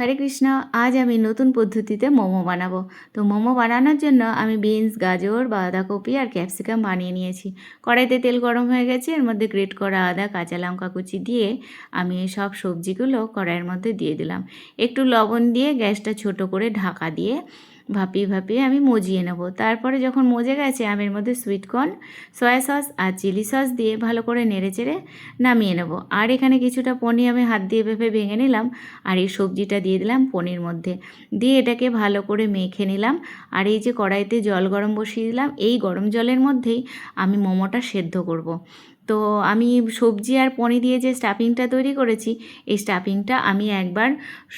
হরে কৃষ্ণ। আজ আমি নতুন পদ্ধতিতে মোমো বানাবো। তো মোমো বানানোর জন্য আমি বিনস, গাজর, বাঁধাকপি আর ক্যাপসিকাম বানিয়ে নিয়েছি। কড়াইতে তেল গরম হয়ে গেছে, এর মধ্যে গ্রেট করা আদা, কাঁচা লঙ্কা কুচি দিয়ে আমি এই সব সবজিগুলো কড়াইয়ের মধ্যে দিয়ে দিলাম। একটু লবণ দিয়ে গ্যাসটা ছোট করে ঢাকা দিয়ে ভাপিয়ে ভাপিয়ে আমি মজিয়ে নেব। তারপরে যখন মজে গেছে আমি এর মধ্যে সুইটকর্ন, সয়া সস আর চিলি সস দিয়ে ভালো করে নেড়েচেড়ে নামিয়ে নেব। আর এখানে কিছুটা পনির আমি হাত দিয়ে ভেঙে নিলাম আর এই সবজিটা দিয়ে দিলাম পনির মধ্যে, দিয়ে এটাকে ভালো করে মেখে নিলাম। আর এই যে কড়াইতে জল গরম বসিয়ে দিলাম, এই গরম জলের মধ্যেই আমি মোমোটা সেদ্ধ করব। তো আমি সবজি আর পনির দিয়ে যে স্টাফিংটা তৈরি করেছি, এই স্টাফিংটা আমি একবার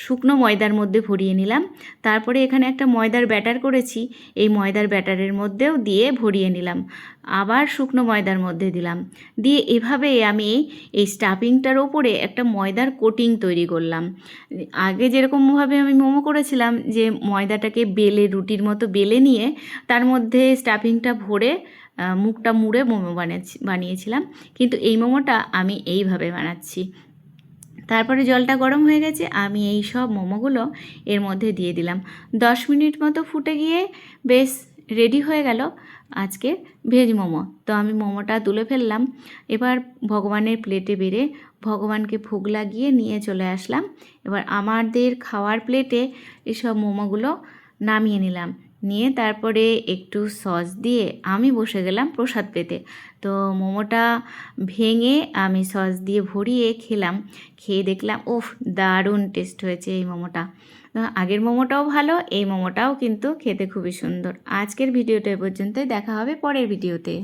শুকনো ময়দার মধ্যে ভরিয়ে নিলাম। তারপরে এখানে একটা ময়দার ব্যাটার করেছি, এই ময়দার ব্যাটারের মধ্যেও দিয়ে ভরিয়ে নিলাম। আবার শুকনো ময়দার মধ্যে দিলাম, দিয়ে এভাবে আমি এই স্টাফিংটার ওপরে একটা ময়দার কোটিং তৈরি করলাম। আগে যেরকমভাবে আমি মোমো করেছিলাম, যে ময়দাটাকে বেলে রুটির মতো বেলে নিয়ে তার মধ্যে স্টাফিংটা ভরে মুখটা মুড়ে মোমো বানিয়েছিলাম, কিন্তু এই মোমোটা আমি এইভাবে বানাচ্ছি। তারপরে জলটা গরম হয়ে গেছে, আমি এই সব মোমোগুলো এর মধ্যে দিয়ে দিলাম। 10 মিনিট মতো ফুটে গিয়ে বেশ রেডি হয়ে গেল আজকের ভেজ মোমো। তো আমি মোমোটা তুলে ফেললাম। এবার ভগবানের প্লেটে বেড়ে ভগবানকে ভোগ লাগিয়ে নিয়ে চলে আসলাম। এবার আমাদের খাওয়ার প্লেটে এসব মোমোগুলো নামিয়ে নিলাম, নিয়ে তারপরে একটু সস দিয়ে আমি বসে গেলাম প্রসাদ পেতে। তো মোমোটা ভেঙে আমি সস দিয়ে ভরিয়ে খেলাম। খেয়ে দেখলাম ওফ, দারুণ টেস্ট হয়েছে এই মোমোটা। আগের মোমোটাও ভালো, এই মোমোটাও কিন্তু খেতে খুবই সুন্দর। আজকের ভিডিওটা এ পর্যন্তই, দেখা হবে পরের ভিডিওতে।